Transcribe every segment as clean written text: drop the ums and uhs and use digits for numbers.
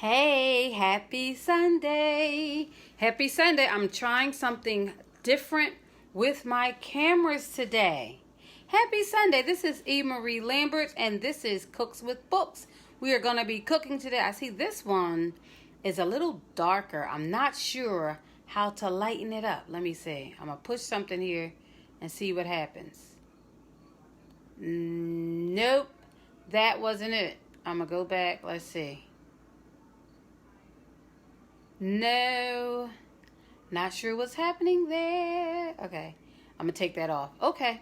Hey, happy Sunday. Happy Sunday. I'm trying something different with my cameras today. Happy Sunday. This is E. Marie Lambert and this is Cooks with Books. We are going to be cooking today. I see this one is a little darker. I'm not sure how to lighten it up. Let me see. I'm going to push something here and see what happens. Nope. That wasn't it. I'm going to go back. Let's see. No, not sure what's happening there. Okay, I'm gonna take that off. Okay,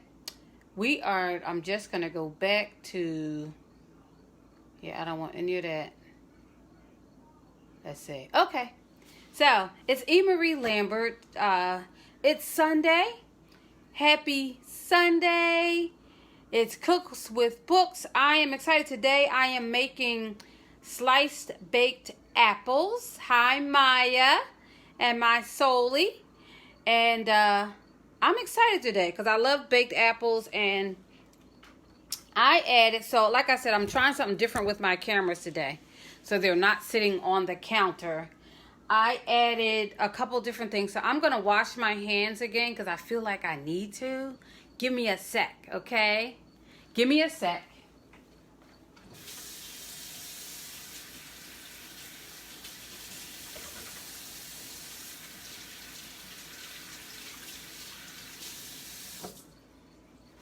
I'm just gonna go back to, I don't want any of that. Let's see. Okay, so it's E. Marie Lambert. It's Sunday. Happy Sunday. It's Cooks with Books. I am excited today. I am making sliced baked apples. Hi, Maya and my Soli. And I'm excited today because I love baked apples. And I added, so like I said, I'm trying something different with my cameras today. So they're not sitting on the counter. I added a couple different things. So I'm going to wash my hands again because I feel like I need to. Give me a sec, okay? Give me a sec.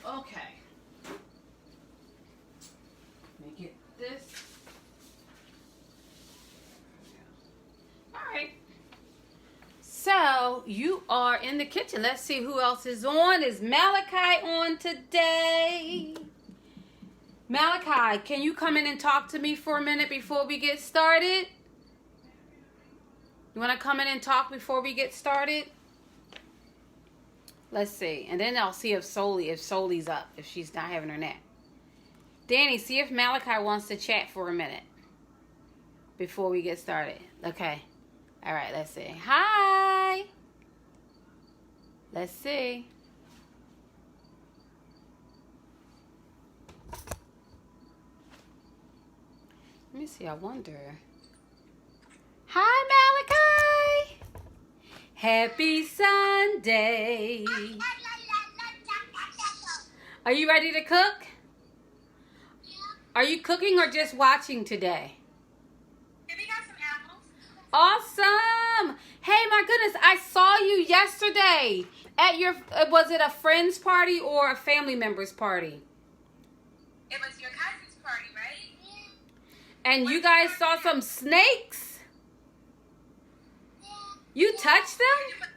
Okay. Let me get this. All right. So you are in the kitchen. Let's see who else is on. Is Malachi on today? Malachi, can you come in and talk to me for a minute before we get started? You want to come in and talk before we get started? Let's see. And then I'll see if Soli's up, if she's not having her nap. Danny, see if Malachi wants to chat for a minute before we get started. Okay. All right, let's see. Hi. Let's see. Let me see. I wonder. Hi, Malachi. Happy Sunday. Are you ready to cook? Are you cooking or just watching today? We got some apples. Awesome. Hey, my goodness, I saw you yesterday at your, was it a friend's party or a family member's party? It was your cousin's party, right? And you guys saw some snakes? You touched them?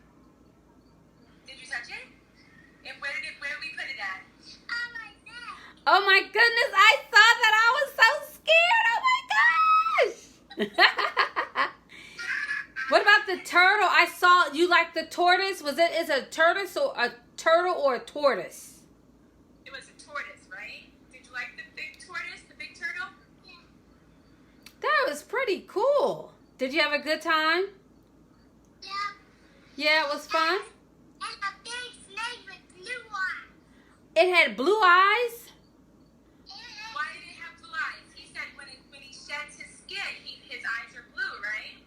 Did you touch it? And where did we put it at? Oh my goodness, I saw that. I was so scared. Oh my gosh. What about the turtle? I saw you like the tortoise. Is it a tortoise or a tortoise? It was a tortoise, right? Did you like the big tortoise, the big turtle? Yeah. That was pretty cool. Did you have a good time? Yeah. Yeah, it was fun. And a big snake with blue eyes. It had blue eyes? Why did it have blue eyes? He said when he sheds his skin, his eyes are blue, right?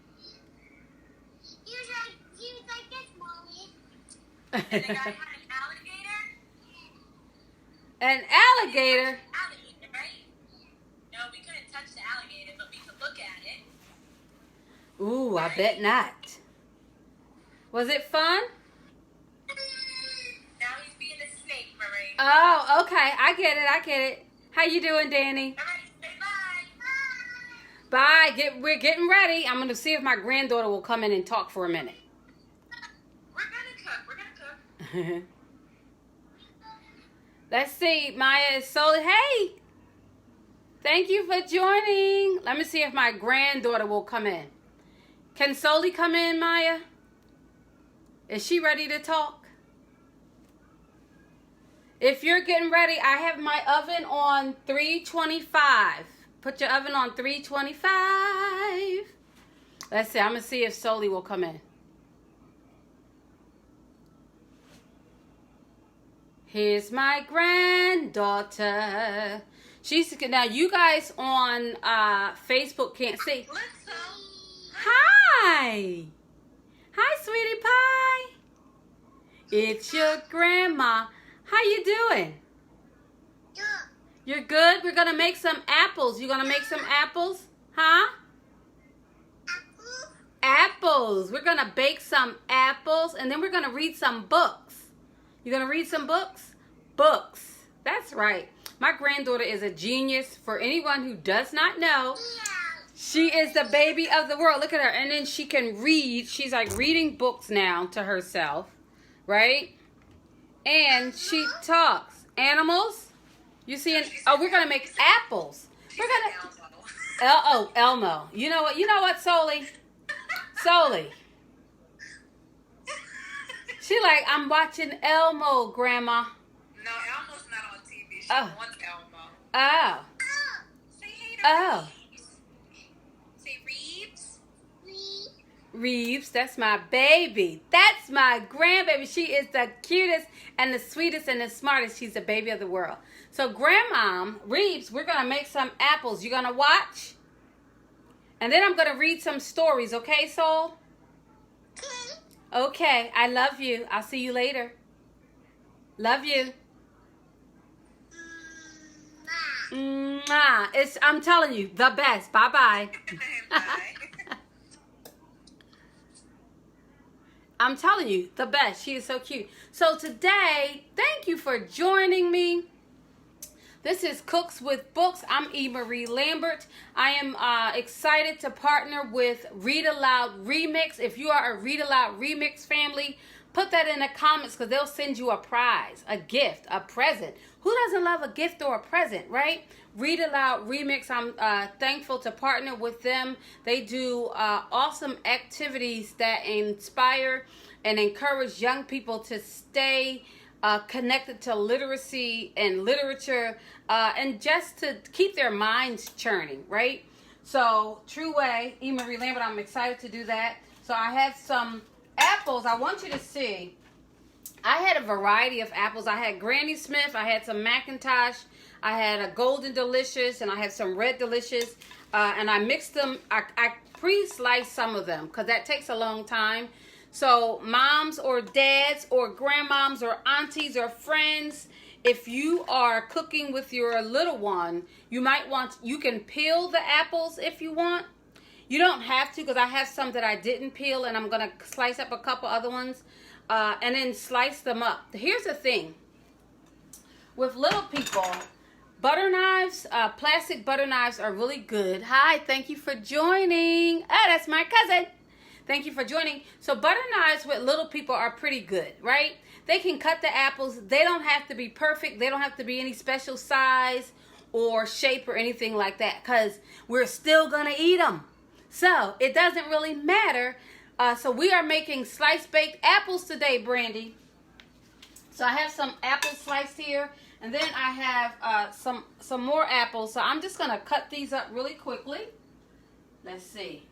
He was like this, Molly. And the guy had an alligator? An alligator? Alligator, right? No, we couldn't touch the alligator, but we could look at it. Ooh, I bet not. Was it fun? Now he's being a snake, Marie. Oh, okay. I get it. How you doing, Danny? All right, say bye. Bye. We're getting ready. I'm going to see if my granddaughter will come in and talk for a minute. We're gonna cook. Let's see. Maya is so... Hey! Thank you for joining. Let me see if my granddaughter will come in. Can Soli come in, Maya? Is she ready to talk? If you're getting ready, I have my oven on 325. Put your oven on 325. Let's see. I'm going to see if Soli will come in. Here's my granddaughter. She's now. You guys on Facebook can't see. Let's go. Hi. Hi, sweetie pie. It's your grandma. How you doing? You're good? We're going to make some apples. You going to make some apples? Huh? Apples. We're going to bake some apples, and then we're going to read some books. You going to read some books? Books. That's right. My granddaughter is a genius. For anyone who does not know, she is the baby of the world. Look at her. And then she can read. She's like reading books now to herself, right? And she talks. Animals? You see? Oh, we're going to make apples. We're going to... Elmo. You know what? You know what, Soli? Soli. She like, I'm watching Elmo, Grandma. No, Elmo's not on TV. She wants Elmo. Oh. Say hey to Reeves. Say Reeves. Reeves, that's my baby. That's my grandbaby. She is the cutest and the sweetest and the smartest. She's the baby of the world. So, Grandmom, Reeves, we're going to make some apples. You going to watch? And then I'm going to read some stories, okay, Soul? Okay, I love you. I'll see you later. Love you. Mwah. I'm telling you, the best. Bye-bye. Bye. I'm telling you, the best. She is so cute. So today, thank you for joining me. This is Cooks with Books. I'm E. Marie Lambert. I am excited to partner with Read Aloud Remix. If you are a Read Aloud Remix family, put that in the comments because they'll send you a prize, a gift, a present. Who doesn't love a gift or a present, right? Read Aloud Remix, I'm thankful to partner with them. They do awesome activities that inspire and encourage young people to stay connected to literacy and literature and just to keep their minds churning, right? So, True Way, E. Marie Lambert, I'm excited to do that. So, I have some apples. I want you to see. I had a variety of apples. I had Granny Smith. I had some Macintosh. I had a Golden Delicious, and I had some Red Delicious. And I mixed them. I pre-sliced some of them because that takes a long time. So moms or dads or grandmoms or aunties or friends, if you are cooking with your little one, you can peel the apples if you want. You don't have to because I have some that I didn't peel and I'm going to slice up a couple other ones and then slice them up. Here's the thing. With little people, butter knives, plastic butter knives are really good. Hi, thank you for joining. That's my cousin. Thank you for joining. So butter knives with little people are pretty good, right? They can cut the apples. They don't have to be perfect. They don't have to be any special size or shape or anything like that because we're still going to eat them. So it doesn't really matter. So we are making sliced baked apples today, Brandy. So I have some apples sliced here. And then I have some more apples. So I'm just going to cut these up really quickly. Let's see.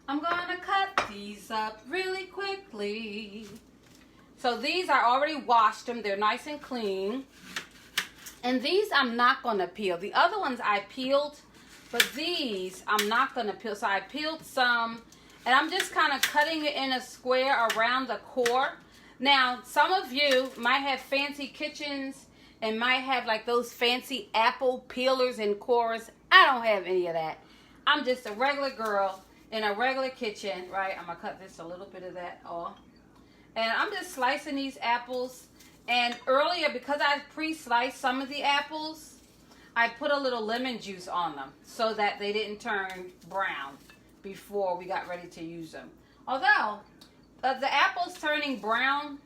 I'm going to cut these up really quickly. So these I already washed them. They're nice and clean. And these I'm not going to peel. The other ones I peeled, but these I'm not going to peel. So I peeled some, and I'm just kind of cutting it in a square around the core. Now, some of you might have fancy kitchens and might have like those fancy apple peelers and cores. I don't have any of that. I'm just a regular girl in a regular kitchen, right? I'm going to cut this a little bit of that off. And I'm just slicing these apples. And earlier, because I pre-sliced some of the apples, I put a little lemon juice on them so that they didn't turn brown before we got ready to use them. Although, the apples turning brown,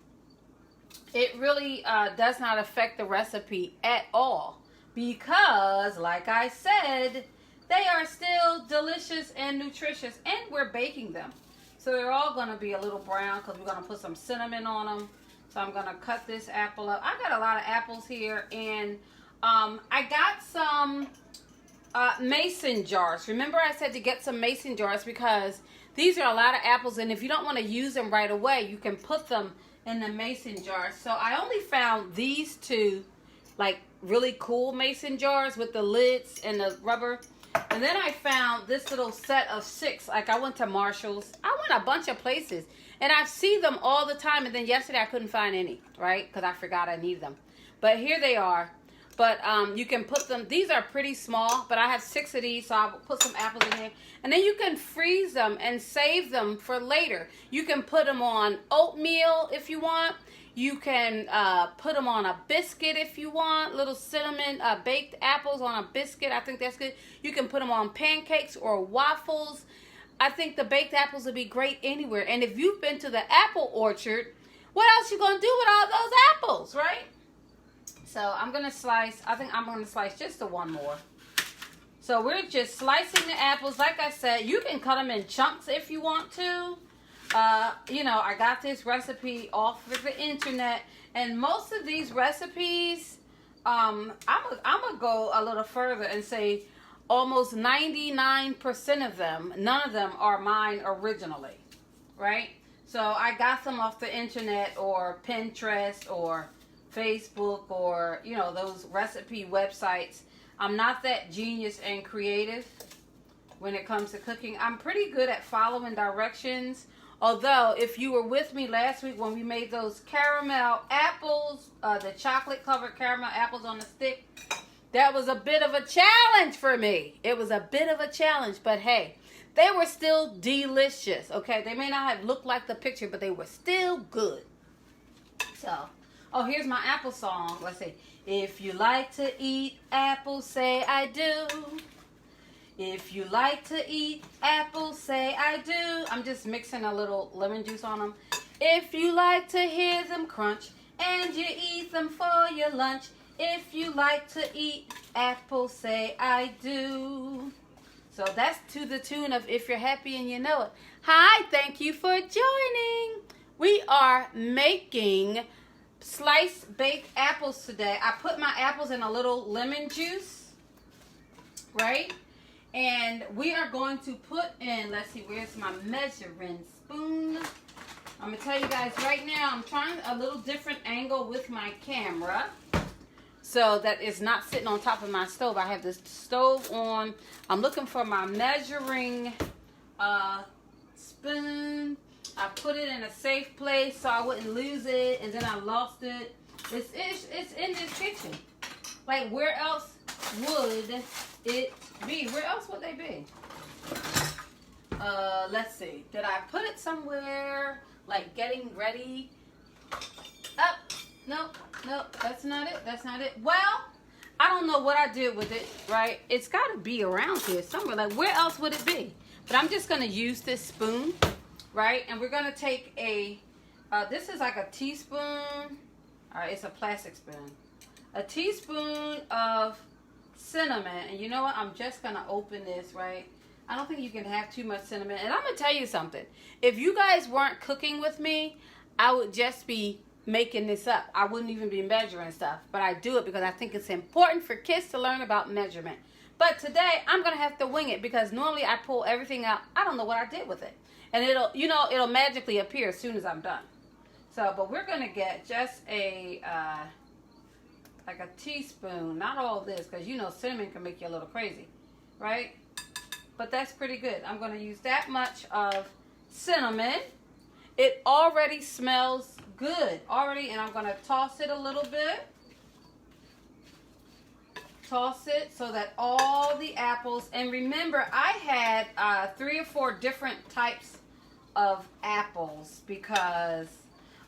it really does not affect the recipe at all. Because, like I said, they are still delicious and nutritious, and we're baking them. So they're all going to be a little brown because we're going to put some cinnamon on them. So I'm going to cut this apple up. I got a lot of apples here, and I got some mason jars. Remember I said to get some mason jars because these are a lot of apples, and if you don't want to use them right away, you can put them in the mason jars. So I only found these two, like, really cool mason jars with the lids and the rubber. And then I found this little set of 6. Like I went to Marshall's. I went a bunch of places. And I see them all the time. And then yesterday I couldn't find any, right? Because I forgot I needed them. But here they are. But you can put them. These are pretty small. But I have 6 of these. So I'll put some apples in here. And then you can freeze them and save them for later. You can put them on oatmeal if you want. You can put them on a biscuit if you want. Little cinnamon baked apples on a biscuit. I think that's good. You can put them on pancakes or waffles. I think the baked apples would be great anywhere. And if you've been to the apple orchard, what else you going to do with all those apples, right? So I'm going to slice. I think I'm going to slice just the one more. So we're just slicing the apples. Like I said, you can cut them in chunks if you want to. You know, I got this recipe off of the internet, and most of these recipes, I'm gonna go a little further and say almost 99% of them, none of them are mine originally, right? So I got them off the internet or Pinterest or Facebook or, you know, those recipe websites. I'm not that genius and creative when it comes to cooking. I'm pretty good at following directions. Although, if you were with me last week when we made those caramel apples, the chocolate-covered caramel apples on the stick, that was a bit of a challenge for me. It was a bit of a challenge, but hey, they were still delicious, okay? They may not have looked like the picture, but they were still good. So, oh, here's my apple song. Let's see. If you like to eat apples, say I do. If you like to eat apples, say I do. I'm just mixing a little lemon juice on them. If you like to hear them crunch and you eat them for your lunch. If you like to eat apples, say I do. So that's to the tune of If You're Happy and You Know It. Hi, thank you for joining. We are making sliced baked apples today. I put my apples in a little lemon juice, right? And we are going to put in, let's see, where's my measuring spoon? I'm going to tell you guys right now, I'm trying a little different angle with my camera so that it's not sitting on top of my stove. I have this stove on. I'm looking for my measuring spoon. I put it in a safe place so I wouldn't lose it, and then I lost it. It's in this kitchen. Like, where else would it be? Where else would they be? Let's see. Did I put it somewhere, like getting ready? Up. Nope. That's not it. That's not it. Well, I don't know what I did with it, right? It's got to be around here somewhere. Like, where else would it be? But I'm just going to use this spoon, right? And we're going to take a, this is like a teaspoon. All right, it's a plastic spoon. A teaspoon of cinnamon. And you know what? I'm just going to open this, right? I don't think you can have too much cinnamon. And I'm going to tell you something. If you guys weren't cooking with me, I would just be making this up. I wouldn't even be measuring stuff. But I do it because I think it's important for kids to learn about measurement. But today, I'm going to have to wing it because normally I pull everything out. I don't know what I did with it. And it'll magically appear as soon as I'm done. So, but we're going to get just a, like a teaspoon. Not all this because, cinnamon can make you a little crazy. Right? But that's pretty good. I'm going to use that much of cinnamon. It already smells good. Already. And I'm going to toss it a little bit. Toss it so that all the apples, and remember I had 3 or 4 different types of apples because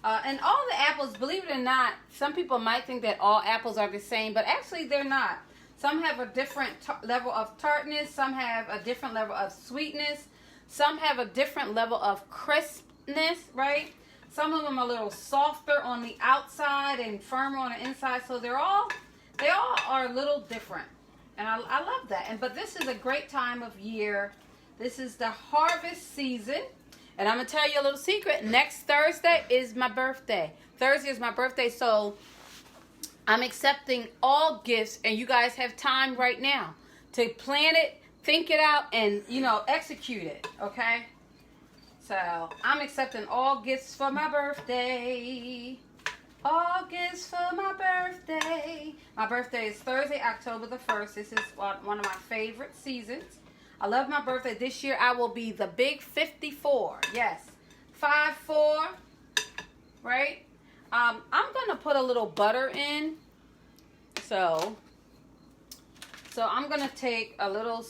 and all the apples, believe it or not, some people might think that all apples are the same, but actually they're not. Some have a different level of tartness, some have a different level of sweetness, some have a different level of crispness, right? Some of them are a little softer on the outside and firmer on the inside, so they all are a little different. And I love that. But this is a great time of year. This is the harvest season. And I'm going to tell you a little secret. Next Thursday is my birthday. Thursday is my birthday. So I'm accepting all gifts. And you guys have time right now to plan it, think it out, and, execute it. Okay? So I'm accepting all gifts for my birthday. August for my birthday. My birthday is Thursday, October the 1st. This is one of my favorite seasons. I love my birthday. This year I will be the big 54. Yes. 5'4", right? I'm going to put a little butter in. So I'm going to take a little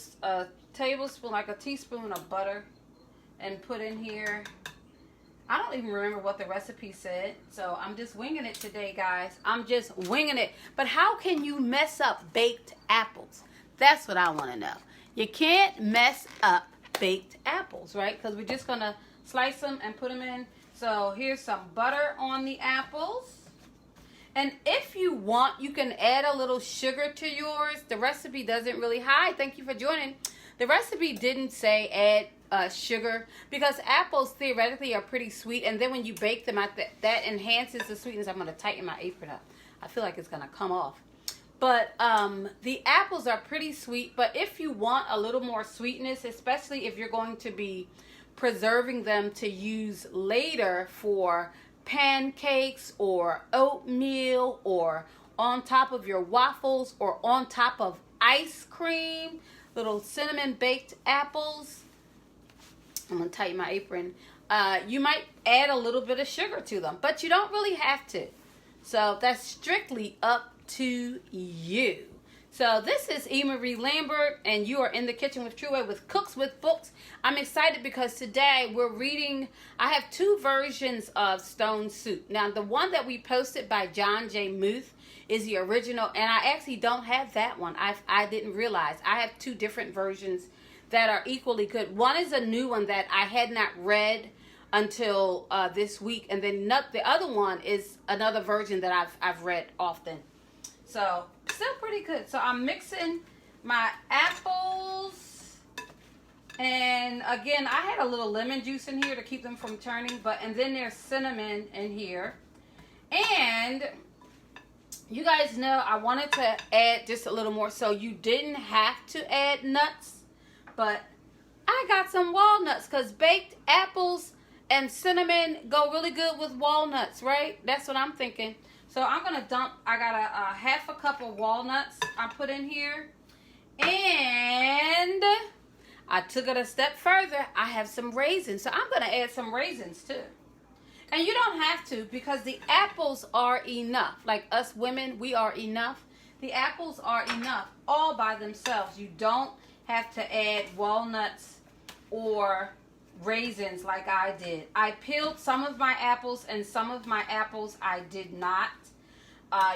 tablespoon, like a teaspoon of butter, and put in here. I don't even remember what the recipe said, so I'm just winging it today, guys. I'm just winging it. But how can you mess up baked apples? That's what I want to know. You can't mess up baked apples, right? Because we're just going to slice them and put them in. So here's some butter on the apples. And if you want, you can add a little sugar to yours. The recipe doesn't really, hi, thank you for joining. The recipe didn't say add sugar because apples theoretically are pretty sweet. And then when you bake them, that enhances the sweetness. I'm going to tighten my apron up. I feel like it's going to come off. But the apples are pretty sweet. But if you want a little more sweetness, especially if you're going to be preserving them to use later for pancakes or oatmeal or on top of your waffles or on top of ice cream, little cinnamon baked apples. I'm going to tighten my apron. You might add a little bit of sugar to them, but you don't really have to. So that's strictly up to you. So this is E. Marie Lambert, and you are in the kitchen with True Way with Cooks with Books. I'm excited because today we're reading, I have two versions of Stone Soup. Now, the one that we posted by John J. Muth is the original, and I actually don't have that one. I didn't realize. I have two different versions that are equally good. One is a new one that I had not read until this week, and then the other one is another version that I've read often. So, still pretty good. So, I'm mixing my apples. And, again, I had a little lemon juice in here to keep them from turning. And then there's cinnamon in here. And, you guys know I wanted to add just a little more. So, you didn't have to add nuts. But, I got some walnuts. Because baked apples and cinnamon go really good with walnuts, right? That's what I'm thinking. So I'm going to dump, I got a half a cup of walnuts I put in here. And I took it a step further. I have some raisins. So I'm going to add some raisins too. And you don't have to because the apples are enough. Like us women, we are enough. The apples are enough all by themselves. You don't have to add walnuts or raisins like I did. I peeled some of my apples and some of my apples I did not.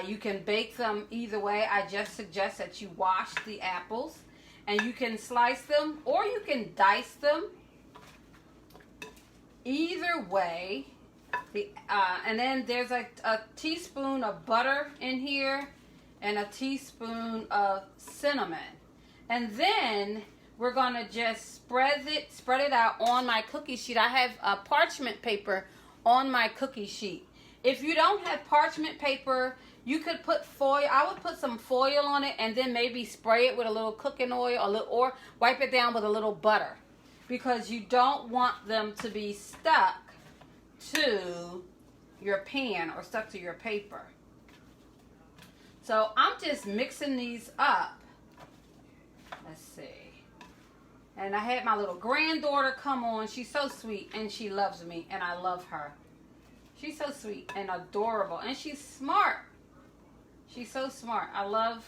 You can bake them either way. I just suggest that you wash the apples and you can slice them or you can dice them. Either way. And then there's a teaspoon of butter in here and a teaspoon of cinnamon. And then we're going to just spread it out on my cookie sheet. I have parchment paper on my cookie sheet. If you don't have parchment paper, you could put foil. I would put some foil on it and then maybe spray it with a little cooking oil or wipe it down with a little butter. Because you don't want them to be stuck to your pan or stuck to your paper. So I'm just mixing these up. Let's see. And I had my little granddaughter come on. She's so sweet and she loves me and I love her. She's so sweet and adorable and she's smart. She's so smart. I love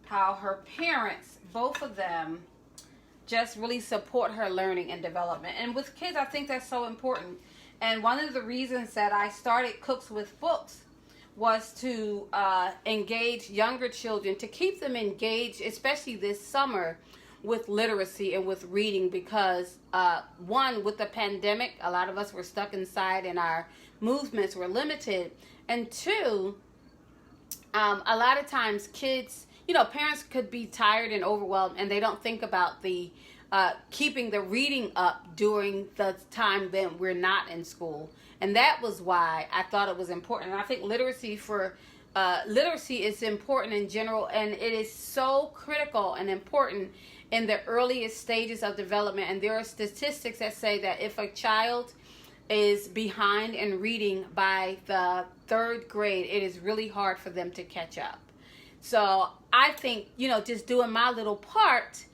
how her parents, both of them, just really support her learning and development. And with kids, I think that's so important. And one of the reasons that I started Cooks with Books was to engage younger children, to keep them engaged, especially this summer, with literacy and with reading because, one, with the pandemic, a lot of us were stuck inside and our movements were limited. And two, a lot of times kids, parents could be tired and overwhelmed and they don't think about the keeping the reading up during the time when we're not in school. And that was why I thought it was important. And I think literacy is important in general, and it is so critical and important in the earliest stages of development. And there are statistics that say that if a child is behind in reading by the 3rd grade. It is really hard for them to catch up. So I think, just doing my little part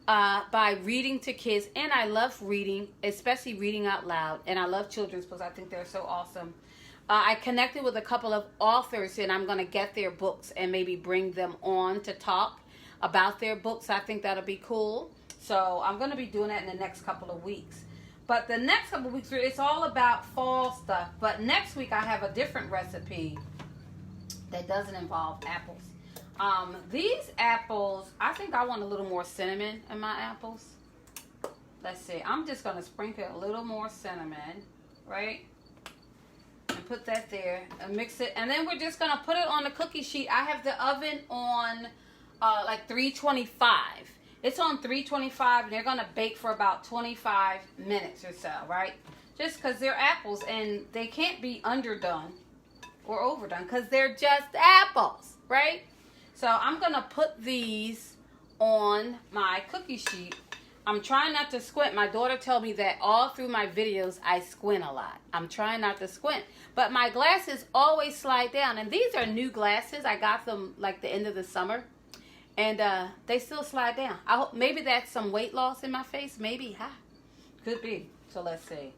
by reading to kids, and I love reading, especially reading out loud, and I love children's books. I think they're so awesome. I connected with a couple of authors, and I'm going to get their books and maybe bring them on to talk about their books. I think that'll be cool. So I'm going to be doing that in the next couple of weeks. But the next couple of weeks, it's all about fall stuff. But next week, I have a different recipe that doesn't involve apples. These apples, I think I want a little more cinnamon in my apples. Let's see. I'm just going to sprinkle a little more cinnamon, right? And put that there and mix it. And then we're just going to put it on the cookie sheet. I have the oven on like 325. It's on 325, and they're going to bake for about 25 minutes or so, right? Just because they're apples, and they can't be underdone or overdone because they're just apples, right? So I'm going to put these on my cookie sheet. I'm trying not to squint. My daughter told me that all through my videos, I squint a lot. I'm trying not to squint. But my glasses always slide down. And these are new glasses. I got them like the end of the summer. And they still slide down. I hope maybe that's some weight loss in my face. Maybe. Could be. So let's see.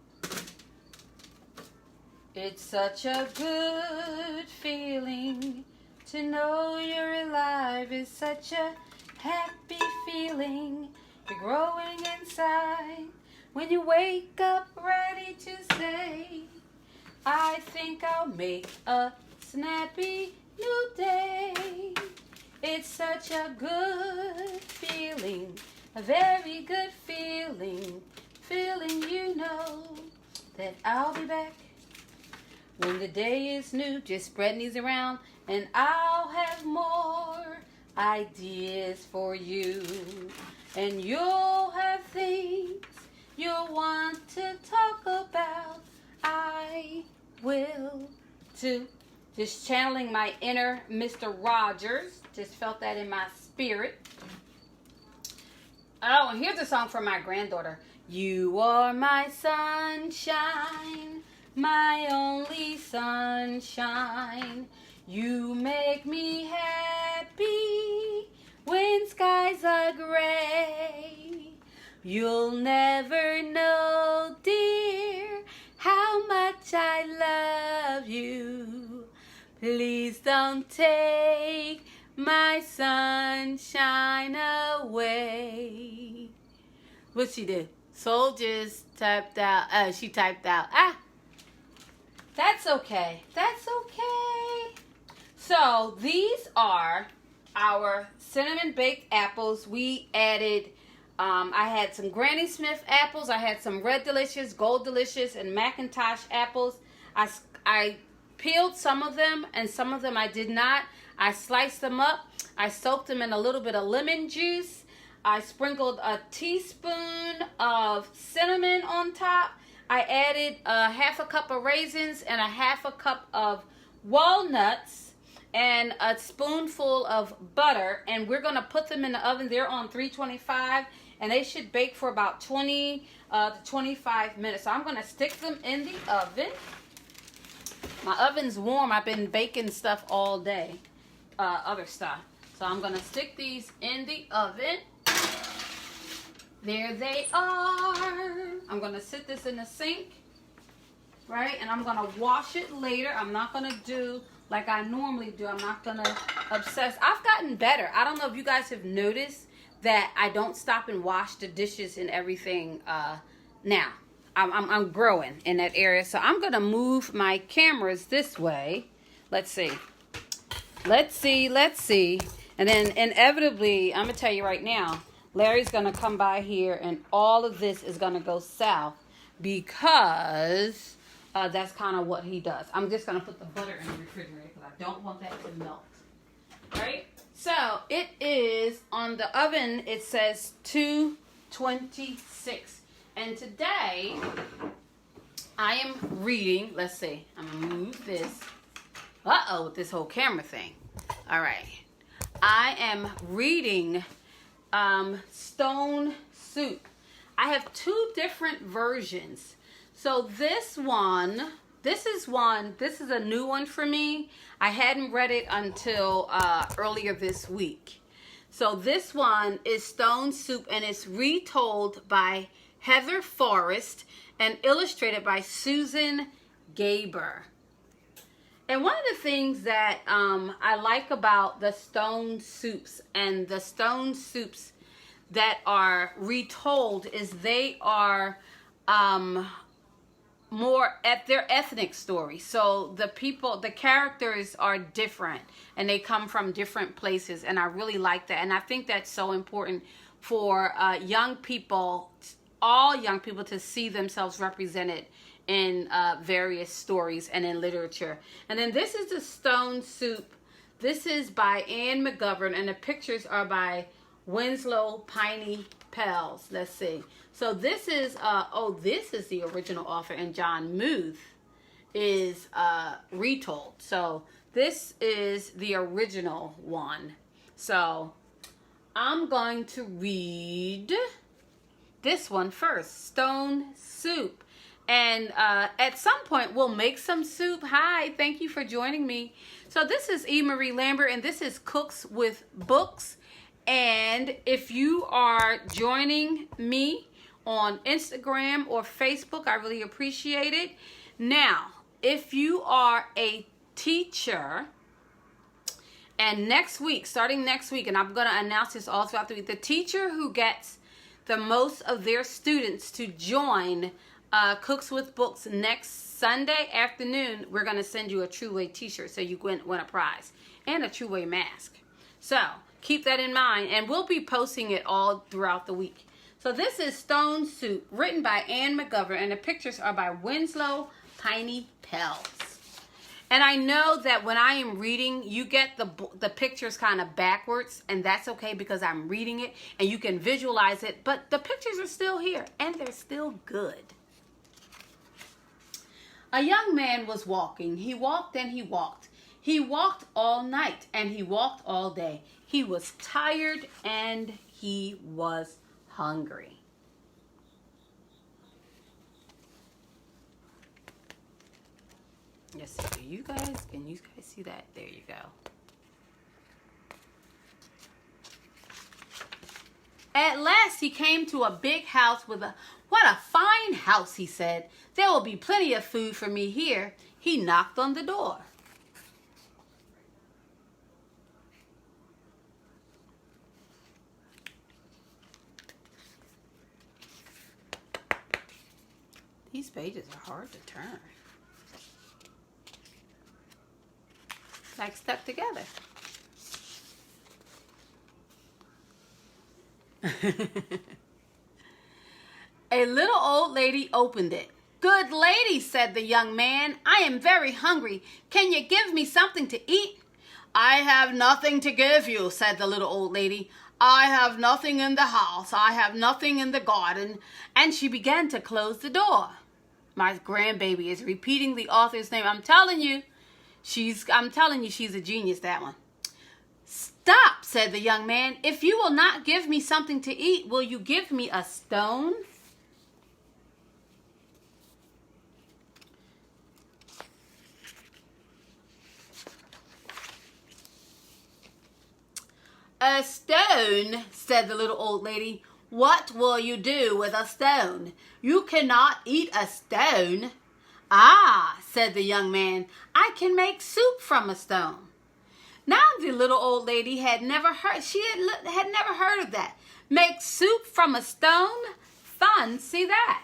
It's such a good feeling to know you're alive. It's such a happy feeling. You're growing inside when you wake up ready to say, I think I'll make a snappy new day. It's such a good feeling, a very good feeling, feeling that I'll be back when the day is new. Just spreading these around, and I'll have more ideas for you. And you'll have things you'll want to talk about. I will too. Just channeling my inner Mr. Rogers. Just felt that in my spirit. Oh, and here's a song from my granddaughter. You are my sunshine, my only sunshine. You make me happy when skies are gray. You'll never know, dear, how much I love you. Please don't take my sunshine away. What she did? Soul just typed out. She typed out. That's okay. That's okay. So these are our cinnamon baked apples. We added, I had some Granny Smith apples. I had some Red Delicious, Gold Delicious, and Macintosh apples. I peeled some of them, and some of them I did not. I sliced them up. I soaked them in a little bit of lemon juice. I sprinkled a teaspoon of cinnamon on top. I added a half a cup of raisins and a half a cup of walnuts and a spoonful of butter. And we're going to put them in the oven. They're on 325, and they should bake for about 20 to 25 minutes. So I'm going to stick them in the oven. My oven's warm. I've been baking stuff all day, other stuff. So I'm going to stick these in the oven. There they are. I'm going to sit this in the sink, right? And I'm going to wash it later. I'm not going to do like I normally do. I'm not going to obsess. I've gotten better. I don't know if you guys have noticed that I don't stop and wash the dishes and everything now. I'm growing in that area. So I'm going to move my cameras this way. Let's see. Let's see. And then inevitably, I'm going to tell you right now, Larry's going to come by here and all of this is going to go south because that's kind of what he does. I'm just going to put the butter in the refrigerator because I don't want that to melt. Right? So it is on the oven. It says 226. And today, I am reading, let's see, I'm going to move this. With this whole camera thing. All right. I am reading Stone Soup. I have two different versions. So this is a new one for me. I hadn't read it until earlier this week. So this one is Stone Soup, and it's retold by Heather Forrest and illustrated by Susan Gaber. And one of the things that I like about the Stone Soups and the Stone Soups that are retold is they are more at their ethnic story. So the characters are different and they come from different places, and I really like that. And I think that's so important for young people, all young people, to see themselves represented in various stories and in literature. And then this is the Stone Soup. This is by Anne McGovern, and the pictures are by Winslow Piney Pels. Let's see. So this is this is the original author, and John Muth is retold. So this is the original one. So I'm going to read this one first, Stone Soup. And at some point we'll make some soup. Hi, thank you for joining me. So this is E. Marie Lambert, and this is Cooks with Books. And if you are joining me on Instagram or Facebook, I really appreciate it. Now, if you are a teacher, and starting next week, and I'm going to announce this all throughout the week, the teacher who gets the most of their students to join Cooks with Books next Sunday afternoon, we're going to send you a True Way t-shirt, so you win a prize, and a True Way mask. So keep that in mind, and we'll be posting it all throughout the week. So this is Stone Soup, written by Anne McGovern, and the pictures are by Winslow Piney Pels. And I know that when I am reading, you get the pictures kind of backwards, and that's okay because I'm reading it, and you can visualize it, but the pictures are still here, and they're still good. A young man was walking. He walked and he walked. He walked all night, and he walked all day. He was tired, and he was hungry. Yes, can you guys see that? There you go. At last he came to a big house with what a fine house, he said. There will be plenty of food for me here. He knocked on the door. These pages are hard to turn. Like stuck together. A little old lady opened it. Good lady, said the young man, I am very hungry. Can you give me something to eat? I have nothing to give you, said the little old lady. I have nothing in the house. I have nothing in the garden. And she began to close the door. My grandbaby is repeating the author's name. I'm telling you, she's a genius, that one. Stop, said the young man. If you will not give me something to eat, will you give me a stone? A stone, said the little old lady. What will you do with a stone? You cannot eat a stone. Ah, said the young man, I can make soup from a stone. Now the little old lady had never heard of that. Make soup from a stone? Fun, see that.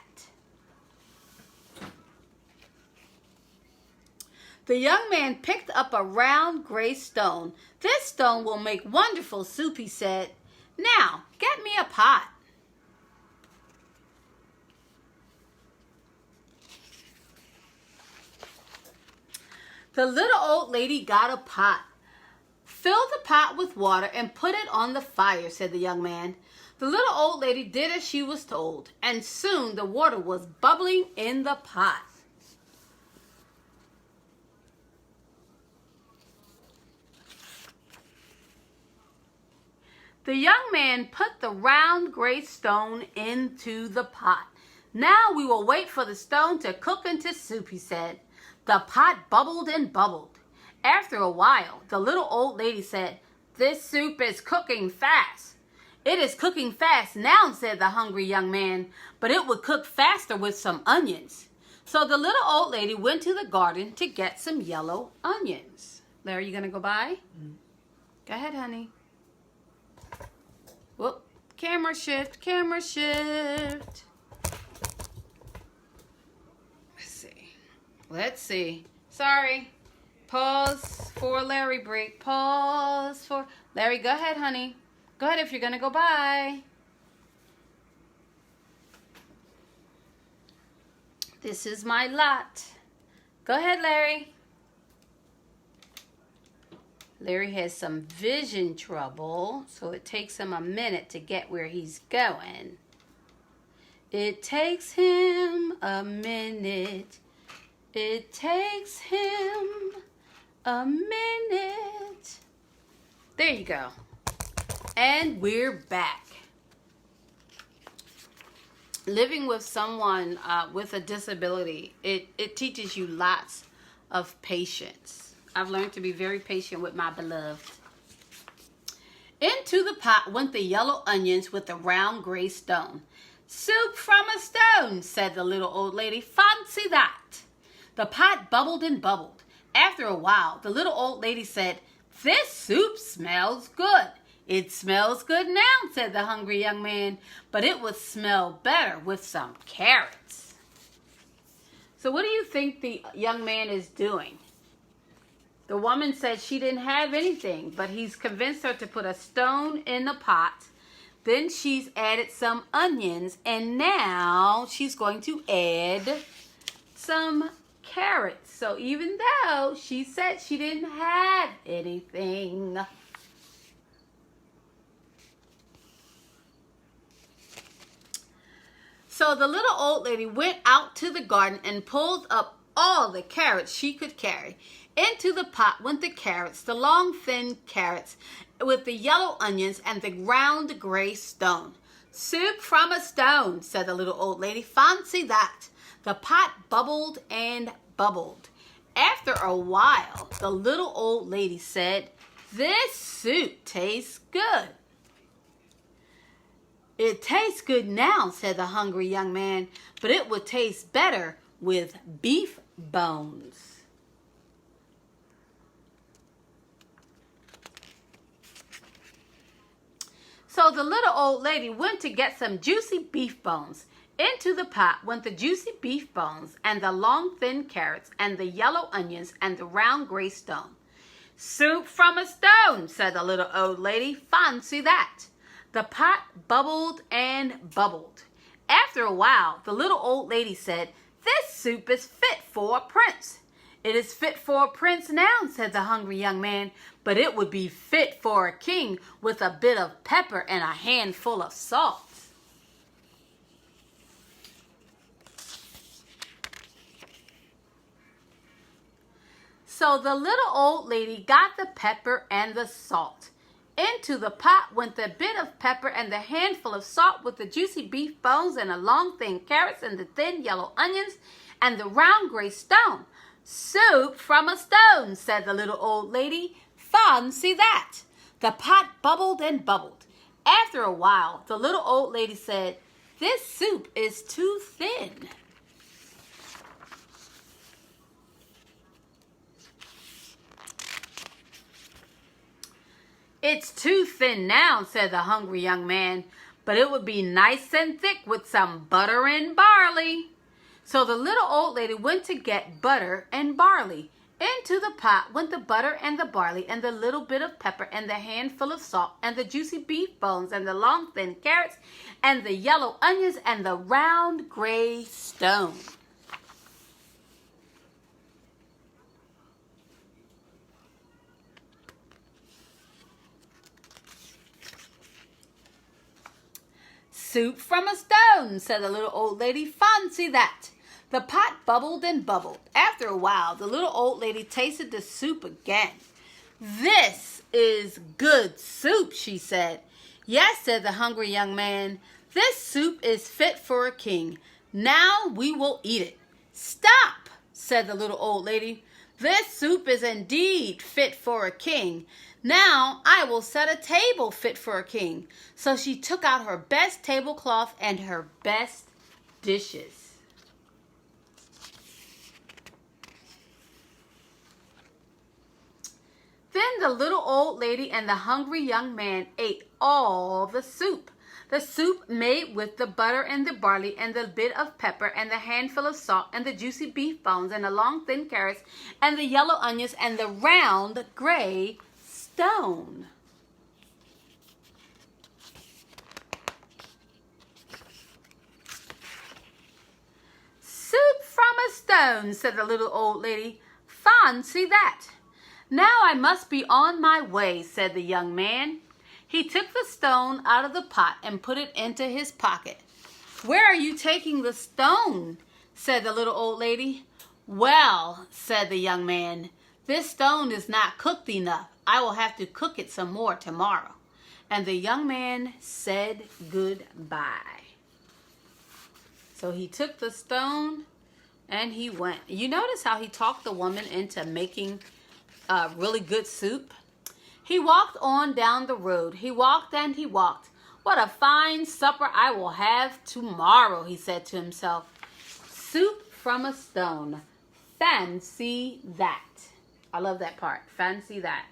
The young man picked up a round gray stone. This stone will make wonderful soup, he said. Now, get me a pot. The little old lady got a pot. Fill the pot with water and put it on the fire, said the young man. The little old lady did as she was told, and soon the water was bubbling in the pot. The young man put the round gray stone into the pot. Now we will wait for the stone to cook into soup, he said. The pot bubbled and bubbled. After a while, the little old lady said, "This soup is cooking fast." "It is cooking fast now," said the hungry young man, "but it would cook faster with some onions." So the little old lady went to the garden to get some yellow onions. Larry, you gonna go by? Go ahead, honey. Whoop. Camera shift, camera shift. Let's see. Sorry. Pause for Larry break. Pause for Larry. Go ahead, honey. Go ahead if you're going to go by. This is my lot. Go ahead, Larry. Larry has some vision trouble, so it takes him a minute to get where he's going. It takes him a minute. It takes him a minute. There you go. And we're back. Living with someone with a disability, it teaches you lots of patience. I've learned to be very patient with my beloved. Into the pot went the yellow onions with the round gray stone. "Soup from a stone," said the little old lady. "Fancy that." The pot bubbled and bubbled. After a while, the little old lady said, "This soup smells good." "It smells good now," said the hungry young man, "but it would smell better with some carrots." So what do you think the young man is doing? The woman said she didn't have anything, but he's convinced her to put a stone in the pot. Then she's added some onions, and now she's going to add some carrots. So even though she said she didn't have anything. So the little old lady went out to the garden and pulled up all the carrots she could carry. Into the pot went the carrots, the long thin carrots with the yellow onions and the round gray stone. "Soup from a stone," said the little old lady. "Fancy that." The pot bubbled and bubbled. After a while, the little old lady said, "This soup tastes good." "It tastes good now," said the hungry young man, "but it would taste better with beef bones." So the little old lady went to get some juicy beef bones. Into the pot went the juicy beef bones and the long thin carrots and the yellow onions and the round gray stone. "Soup from a stone," said the little old lady. "Fancy that." The pot bubbled and bubbled. After a while, the little old lady said, "This soup is fit for a prince." "It is fit for a prince now," said the hungry young man, "but it would be fit for a king with a bit of pepper and a handful of salt." So the little old lady got the pepper and the salt. Into the pot went the bit of pepper and the handful of salt with the juicy beef bones and the long thin carrots and the thin yellow onions and the round gray stone. "Soup from a stone," said the little old lady. "Fancy that." The pot bubbled and bubbled. After a while, the little old lady said, "This soup is too thin." "It's too thin now," said the hungry young man, "but it would be nice and thick with some butter and barley." So the little old lady went to get butter and barley. Into the pot went the butter and the barley and the little bit of pepper and the handful of salt and the juicy beef bones and the long thin carrots and the yellow onions and the round gray stone. "Soup from a stone," said the little old lady. "Fancy that." The pot bubbled and bubbled. After a while, the little old lady tasted the soup again. "This is good soup," she said. "Yes," said the hungry young man. "This soup is fit for a king. Now we will eat it." "Stop," said the little old lady. "This soup is indeed fit for a king. Now I will set a table fit for a king." So she took out her best tablecloth and her best dishes. Then the little old lady and the hungry young man ate all the soup. The soup made with the butter and the barley and the bit of pepper and the handful of salt and the juicy beef bones and the long thin carrots and the yellow onions and the round gray stone. "Soup from a stone," said the little old lady. "Fancy that." "Now I must be on my way," said the young man. He took the stone out of the pot and put it into his pocket. "Where are you taking the stone?" said the little old lady. "Well," said the young man, "this stone is not cooked enough. I will have to cook it some more tomorrow." And the young man said goodbye. So he took the stone and he went. You notice how he talked the woman into making really good soup? He walked on down the road. He walked and he walked. "What a fine supper I will have tomorrow," he said to himself. Soup from a stone. Fancy that. I love that part. Fancy that.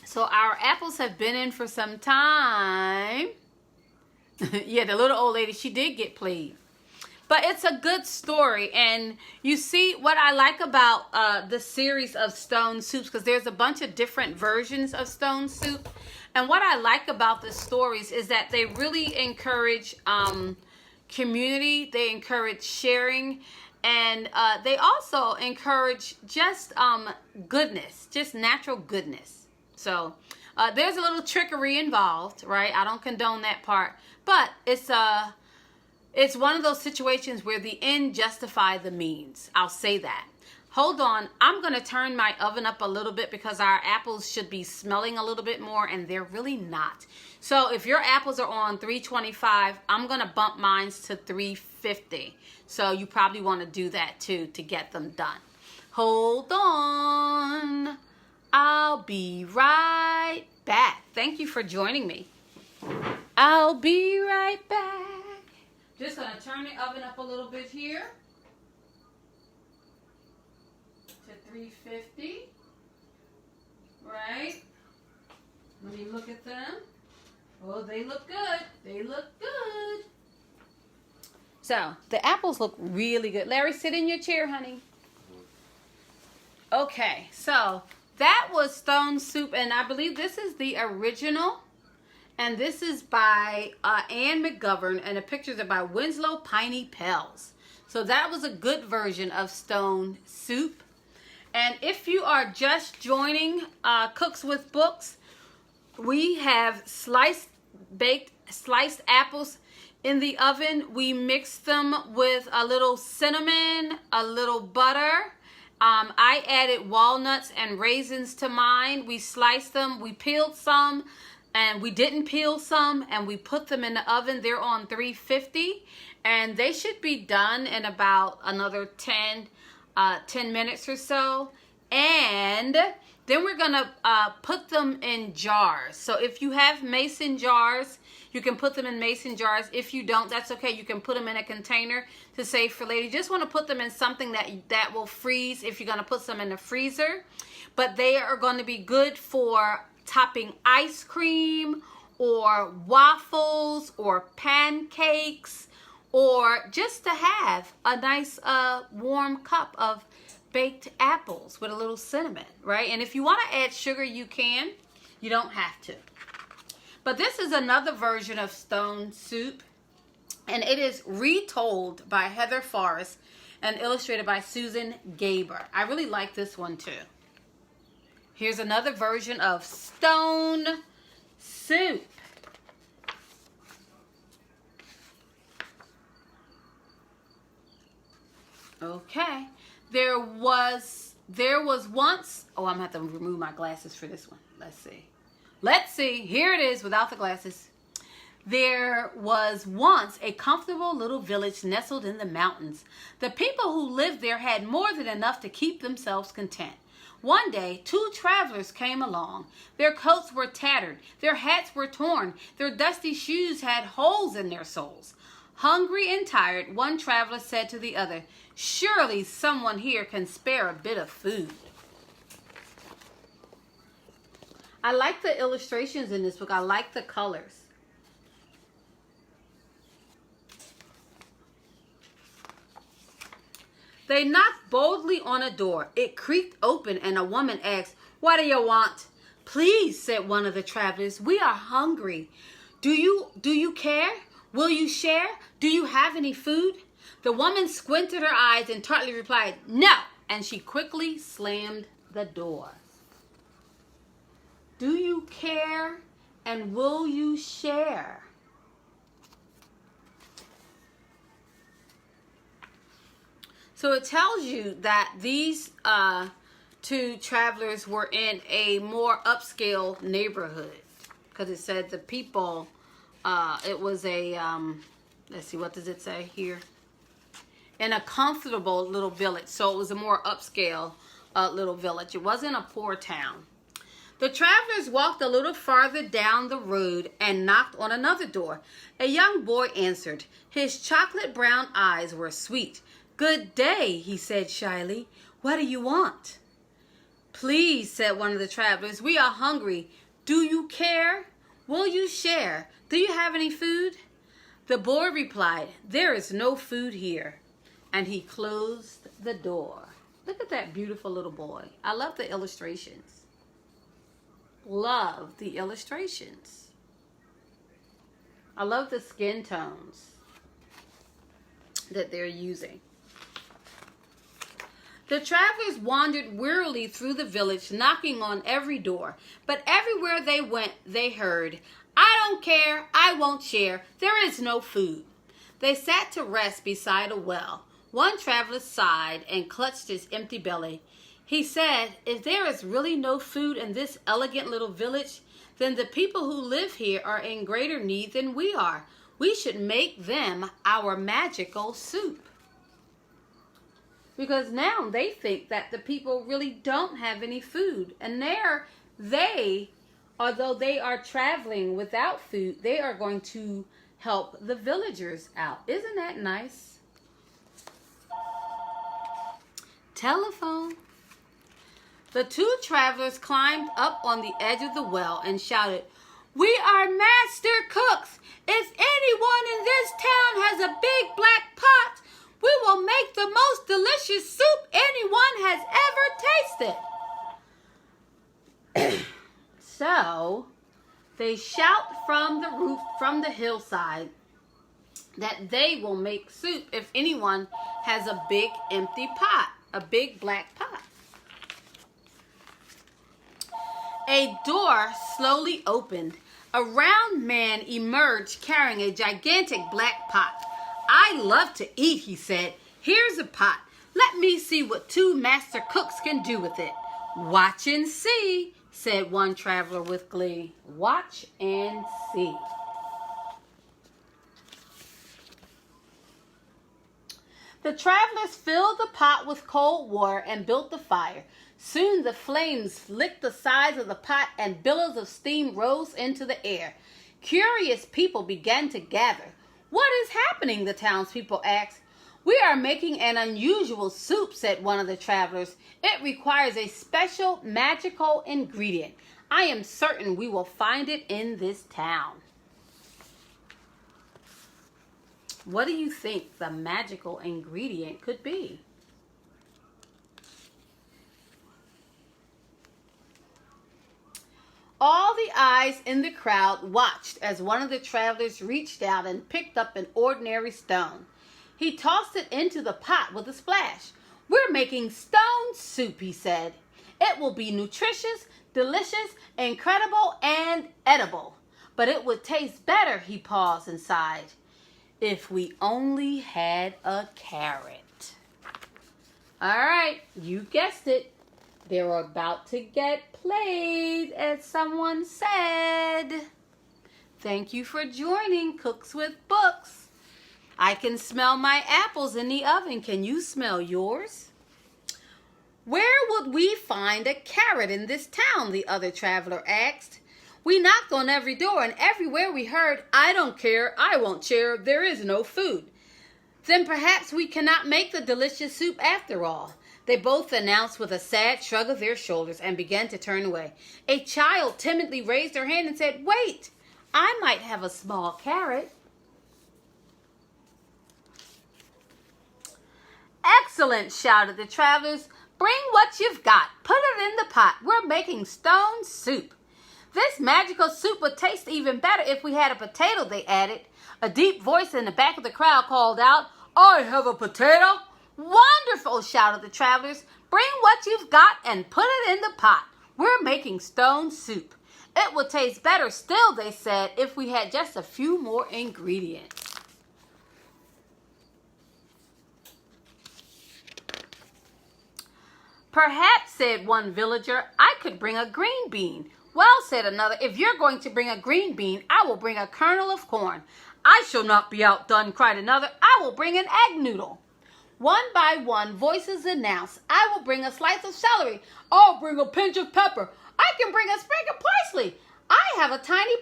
So our apples have been in for some time. Yeah, the little old lady, she did get played. But it's a good story. And you see what I like about the series of stone soups, because there's a bunch of different versions of stone soup. And what I like about the stories is that they really encourage community. They encourage sharing. And they also encourage just goodness, just natural goodness. So there's a little trickery involved, right? I don't condone that part. But it's one of those situations where the end justify the means. I'll say that. Hold on. I'm going to turn my oven up a little bit because our apples should be smelling a little bit more, and they're really not. So if your apples are on 325, I'm going to bump mine to 350. So you probably want to do that too to get them done. Hold on. I'll be right back. Thank you for joining me. I'll be right back. Just going to turn the oven up a little bit here to 350. Right? Let me look at them. Oh, they look good. They look good. So, the apples look really good. Larry, sit in your chair, honey. Okay, so that was stone soup, and I believe this is the original. And this is by Anne McGovern, and the pictures are by Winslow Piney Pels. So that was a good version of stone soup. And if you are just joining Cooks with Books, we have sliced apples in the oven. We mix them with a little cinnamon, a little butter. I added walnuts and raisins to mine. We sliced them. We peeled some. And we didn't peel some, and we put them in the oven. They're on 350, and they should be done in about another 10 minutes or so. And then we're going to put them in jars. So if you have mason jars, you can put them in mason jars. If you don't, that's okay. You can put them in a container to save for later. You just want to put them in something that will freeze if you're going to put some in the freezer. But they are going to be good for topping ice cream or waffles or pancakes, or just to have a nice warm cup of baked apples with a little cinnamon, right? And if you want to add sugar, you can. You don't have to. But this is another version of stone soup, and it is retold by Heather Forrest and illustrated by Susan Gaber. I really like this one too. Here's another version of stone soup. Okay. There was once, oh, I'm going to have to remove my glasses for this one. Let's see. Here it is without the glasses. There was once a comfortable little village nestled in the mountains. The people who lived there had more than enough to keep themselves content. One day, 2 travelers came along. Their coats were tattered, their hats were torn, their dusty shoes had holes in their soles. Hungry and tired, one traveler said to the other, "Surely someone here can spare a bit of food." I like the illustrations in this book. I like the colors. They knocked boldly on a door. It creaked open and a woman asked, "What do you want?" "Please," said one of the travelers, "we are hungry. Do you care? Will you share? Do you have any food?" The woman squinted her eyes and tartly replied, "No," and she quickly slammed the door. Do you care and will you share? So it tells you that these 2 travelers were in a more upscale neighborhood, because it said the people, it was a, let's see, what does it say here? In a comfortable little village. So it was a more upscale little village. It wasn't a poor town. The travelers walked a little farther down the road and knocked on another door. A young boy answered. His chocolate brown eyes were sweet. "Good day," he said shyly. "What do you want?" "Please," said one of the travelers, "we are hungry. Do you care? Will you share? Do you have any food?" The boy replied, "There is no food here." And he closed the door. Look at that beautiful little boy. I love the illustrations. Love the illustrations. I love the skin tones that they're using. The travelers wandered wearily through the village, knocking on every door. But everywhere they went, they heard, "I don't care, I won't share, there is no food." They sat to rest beside a well. One traveler sighed and clutched his empty belly. He said, "If there is really no food in this elegant little village, then the people who live here are in greater need than we are. We should make them our magical soup." Because now they think that the people really don't have any food. And although they are traveling without food, they are going to help the villagers out. Isn't that nice? Telephone. The 2 travelers climbed up on the edge of the well and shouted, "We are master cooks. If anyone in this town has a big black pot, we will make the most delicious soup anyone has ever tasted." So they shout from the roof, from the hillside, that they will make soup if anyone has a big empty pot, a big black pot. A door slowly opened. A round man emerged carrying a gigantic black pot. "I love to eat," he said. "Here's a pot. Let me see what 2 master cooks can do with it." "Watch and see," said one traveler with glee. Watch and see. The travelers filled the pot with cold water and built the fire. Soon the flames licked the sides of the pot and billows of steam rose into the air. Curious people began to gather. "What is happening?" the townspeople asked. "We are making an unusual soup," said one of the travelers. "It requires a special magical ingredient. I am certain we will find it in this town." What do you think the magical ingredient could be? All the eyes in the crowd watched as one of the travelers reached out and picked up an ordinary stone. He tossed it into the pot with a splash. "We're making stone soup," he said. "It will be nutritious, delicious, incredible, and edible. But it would taste better," he paused and sighed, "if we only had a carrot." All right, you guessed it. They're about to get played, as someone said. Thank you for joining Cooks with Books. I can smell my apples in the oven. Can you smell yours? Where would we find a carrot in this town? The other traveler asked. We knocked on every door, and everywhere we heard, I don't care, I won't share, there is no food. Then perhaps we cannot make the delicious soup after all. They both announced with a sad shrug of their shoulders and began to turn away. A child timidly raised her hand and said, Wait, I might have a small carrot. Excellent, shouted the travelers. Bring what you've got. Put it in the pot. We're making stone soup. This magical soup would taste even better if we had a potato, they added. A deep voice in the back of the crowd called out, I have a potato. Wonderful, shouted the travelers. Bring what you've got and put it in the pot. We're making stone soup. It would taste better still, they said, if we had just a few more ingredients. Perhaps, said one villager, I could bring a green bean. Well, said another, if you're going to bring a green bean, I will bring a kernel of corn. I shall not be outdone, cried another. I will bring an egg noodle. One by one, voices announced, I will bring a slice of celery. I'll bring a pinch of pepper. I can bring a sprig of parsley. I have a tiny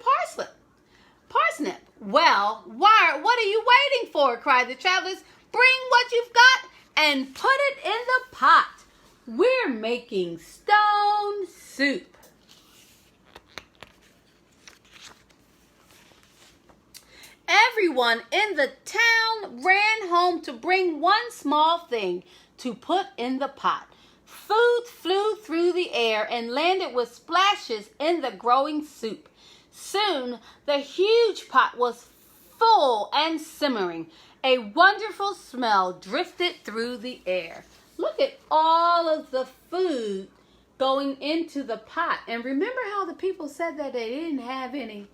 parsnip. Well, what are you waiting for? Cried the travelers. Bring what you've got and put it in the pot. We're making stone soup. Everyone in the town ran home to bring one small thing to put in the pot. Food flew through the air and landed with splashes in the growing soup. Soon, the huge pot was full and simmering. A wonderful smell drifted through the air. Look at all of the food going into the pot. And remember how the people said that they didn't have any?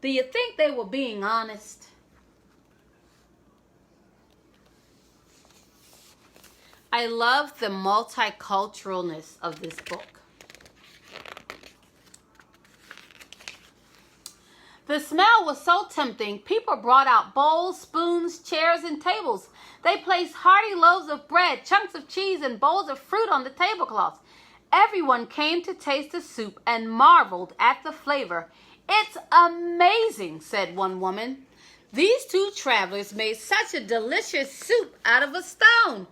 Do you think they were being honest? I love the multiculturalness of this book. The smell was so tempting, people brought out bowls, spoons, chairs, and tables. They placed hearty loaves of bread, chunks of cheese, and bowls of fruit on the tablecloths. Everyone came to taste the soup and marveled at the flavor. It's amazing, said one woman. These two travelers made such a delicious soup out of a stone.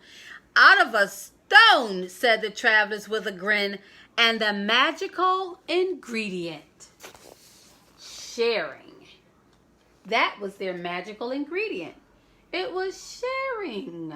Out of a stone, said the travelers with a grin, and a magical ingredient. Sharing. That was their magical ingredient. It was sharing.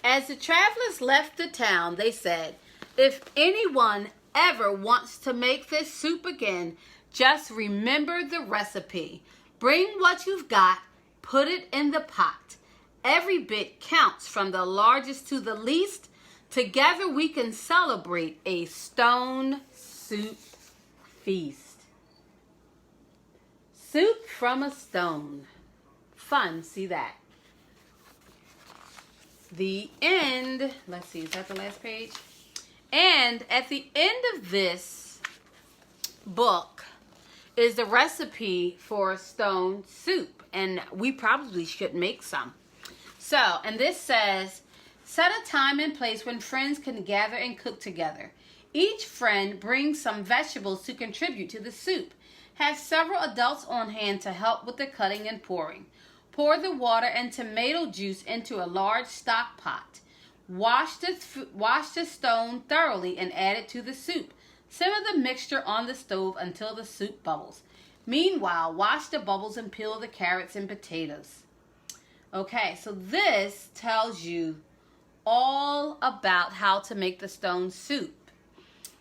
As the travelers left the town, they said, if anyone ever wants to make this soup again, just remember the recipe. Bring what you've got, put it in the pot. Every bit counts from the largest to the least. Together we can celebrate a stone soup feast. Soup from a stone. Fun, see that. The end. Let's see, is that the last page? And at the end of this book is the recipe for stone soup. And we probably should make some. So, and this says, set a time and place when friends can gather and cook together. Each friend brings some vegetables to contribute to the soup. Have several adults on hand to help with the cutting and pouring. Pour the water and tomato juice into a large stock pot. Wash the stone thoroughly and add it to the soup. Simmer the mixture on the stove until the soup bubbles. Meanwhile, wash the bubbles and peel the carrots and potatoes. Okay, so this tells you all about how to make the stone soup.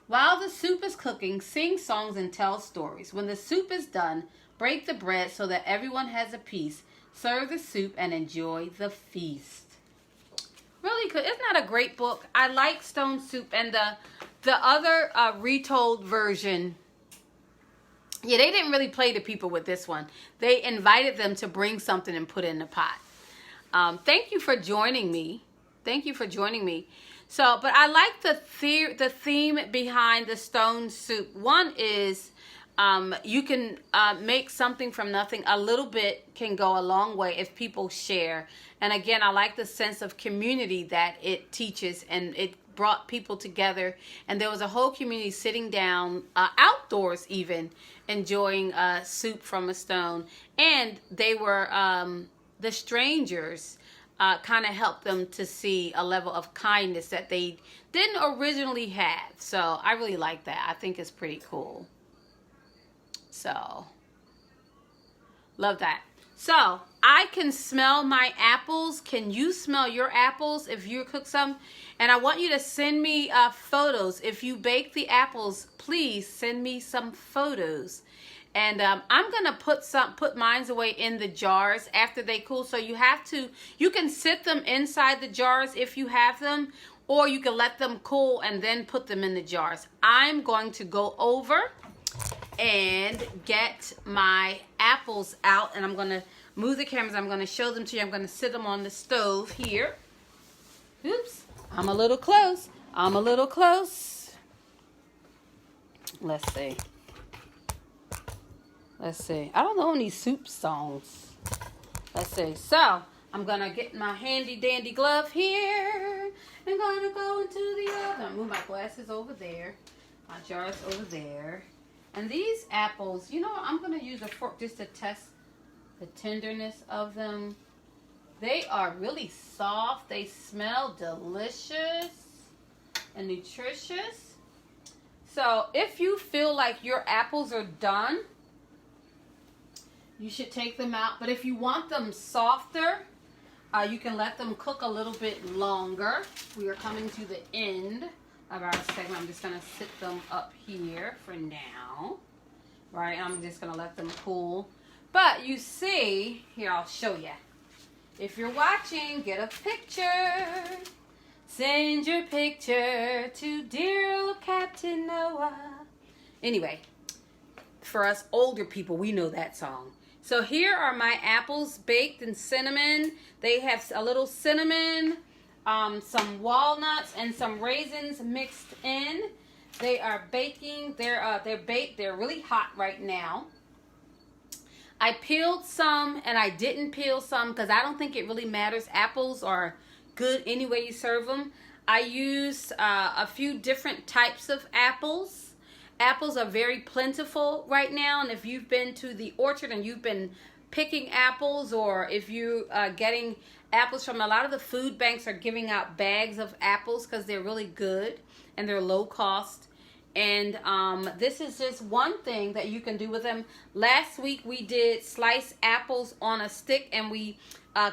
While the soup is cooking, sing songs and tell stories. When the soup is done, break the bread so that everyone has a piece. Serve the soup and enjoy the feast. Really good. Isn't that a great book? I like Stone Soup, and the other retold version. Yeah, they didn't really play the people with this one. They invited them to bring something and put in the pot. Thank you for joining me. Thank you for joining me. So, but I like the theme behind the stone soup. One is you can make something from nothing. A little bit can go a long way if people share. And again, I like the sense of community that it teaches, and it brought people together. And there was a whole community sitting down outdoors, even enjoying soup from a stone. And they were the strangers. Kind of helped them to see a level of kindness that they didn't originally have. So I really like that. I think it's pretty cool. So, love that. So, I can smell my apples. Can you smell your apples if you cook some? And I want you to send me photos. If you bake the apples, please send me some photos. And I'm gonna put mine away in the jars after they cool. So you can sit them inside the jars if you have them, or you can let them cool and then put them in the jars. I'm going to go over and get my apples out, and I'm gonna move the cameras. I'm gonna show them to you. I'm gonna sit them on the stove here. Oops, I'm a little close. Let's see. I don't know any soup songs. Let's see. So, I'm going to get my handy dandy glove here. I'm going to go into the oven. Move my glasses over there. My jars over there. And these apples, you know what? I'm going to use a fork just to test the tenderness of them. They are really soft. They smell delicious and nutritious. So, if you feel like your apples are done, you should take them out. But if you want them softer, you can let them cook a little bit longer. We are coming to the end of our segment. I'm just going to sit them up here for now. Right? I'm just going to let them cool. But you see, here I'll show you. If you're watching, get a picture. Send your picture to dear old Captain Noah. Anyway, for us older people, we know that song. So here are my apples baked in cinnamon. They have a little cinnamon, some walnuts, and some raisins mixed in. They are baking. They're baked. They're really hot right now. I peeled some and I didn't peel some because I don't think it really matters. Apples are good any way you serve them. I used a few different types of apples. Apples are very plentiful right now, and if you've been to the orchard and you've been picking apples, or if you are getting apples from a lot of the food banks are giving out bags of apples because they're really good and they're low cost. And this is just one thing that you can do with them. Last week we did sliced apples on a stick, and we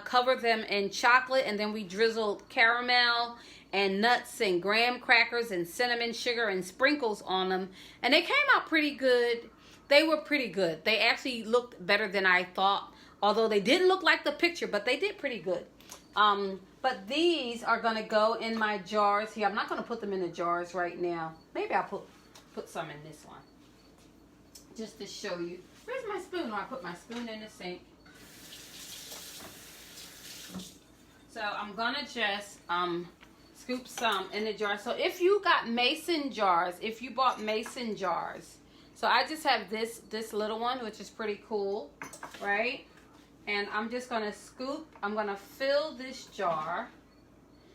covered them in chocolate, and then we drizzled caramel and nuts and graham crackers and cinnamon sugar and sprinkles on them, and they came out pretty good. They were pretty good. They actually looked better than I thought, although they didn't look like the picture, but they did pretty good. But these are going to go in my jars here. I'm not going to put them in the jars right now. Maybe I'll put some in this one just to show you. Where's my spoon? I put my spoon in the sink. So I'm going to just scoop some in the jar. So if you got mason jars, if you bought mason jars, so I just have this little one, which is pretty cool, right? And I'm just going to scoop. I'm going to fill this jar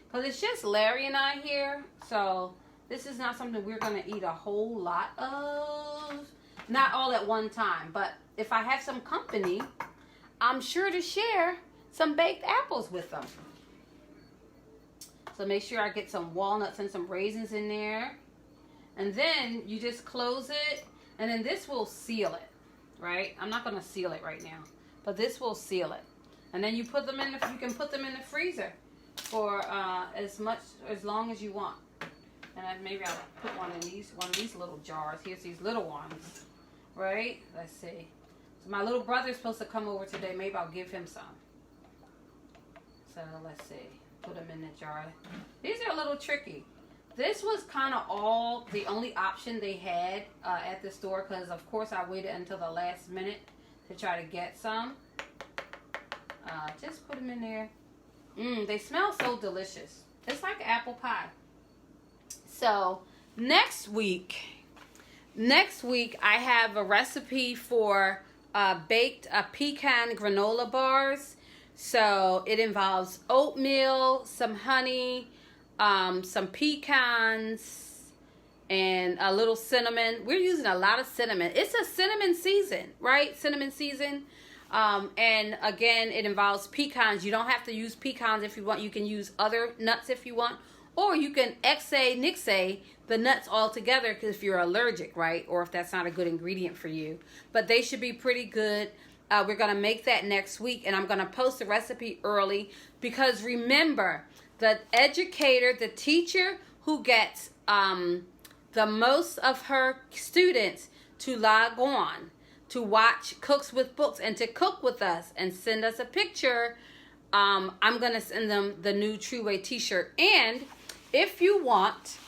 because it's just Larry and I here. So this is not something we're going to eat a whole lot of. Not all at one time. But if I have some company, I'm sure to share some baked apples with them. So make sure I get some walnuts and some raisins in there. And then you just close it. And then this will seal it, right? I'm not going to seal it right now, but this will seal it. And then you put them in. You can put them in the freezer for as long as you want. And maybe I'll put one of these little jars. Here's these little ones, right? Let's see. So my little brother's supposed to come over today. Maybe I'll give him some. So let's see. Put them in the jar. These are a little tricky. This was kind of the only option they had at the store, because of course I waited until the last minute to try to get some. Just put them in there. They smell so delicious. It's like apple pie. So next week I have a recipe for baked pecan granola bars. So it involves oatmeal, some honey, some pecans, and a little cinnamon. We're using a lot of cinnamon. It's a cinnamon season, right? Cinnamon season. And again, it involves pecans. You don't have to use pecans if you want. You can use other nuts if you want. Or you can nixay the nuts all together if you're allergic, right? Or if that's not a good ingredient for you. But they should be pretty good. We're going to make that next week. And I'm going to post the recipe early. Because remember, the educator, the teacher who gets the most of her students to log on, to watch Cooks with Books and to cook with us and send us a picture, I'm going to send them the new True Way t-shirt. And if you want,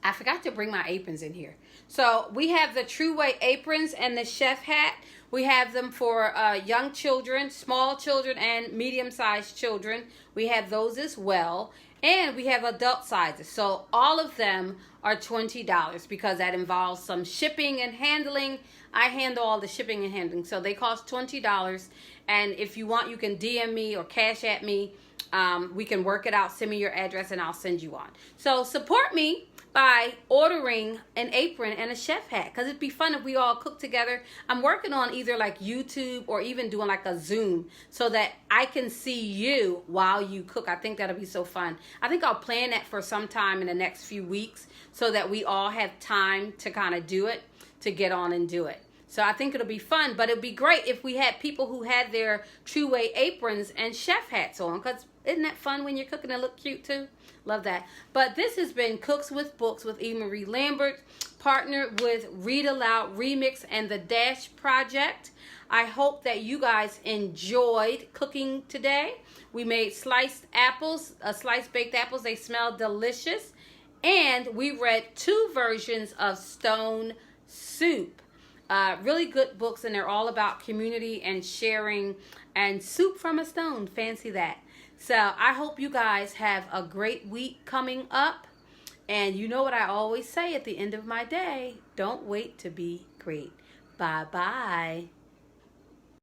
I forgot to bring my aprons in here. So we have the True Way aprons and the chef hat. We have them for young children, small children, and medium-sized children. We have those as well. And we have adult sizes. So all of them are $20 because that involves some shipping and handling. I handle all the shipping and handling. So they cost $20. And if you want, you can DM me or cash at me. We can work it out. Send me your address and I'll send you on. So support me by ordering an apron and a chef hat, because it'd be fun if we all cook together. I'm working on either like YouTube or even doing like a Zoom so that I can see you while you cook. I think that'll be so fun. I think I'll plan that for some time in the next few weeks so that we all have time to kind of do it, to get on and do it. So I think it'll be fun, but it'd be great if we had people who had their True Way aprons and chef hats on, because isn't that fun when you're cooking and look cute too? Love that. But this has been Cooks with Books with E. Marie Lambert, partnered with Read Aloud Remix and the Dash Project. I hope that you guys enjoyed cooking today. We made sliced apples, sliced baked apples. They smell delicious. And we read 2 versions of Stone Soup. Really good books, and they're all about community and sharing, and soup from a stone. Fancy that. So I hope you guys have a great week coming up. And you know what I always say at the end of my day, don't wait to be great. Bye-bye.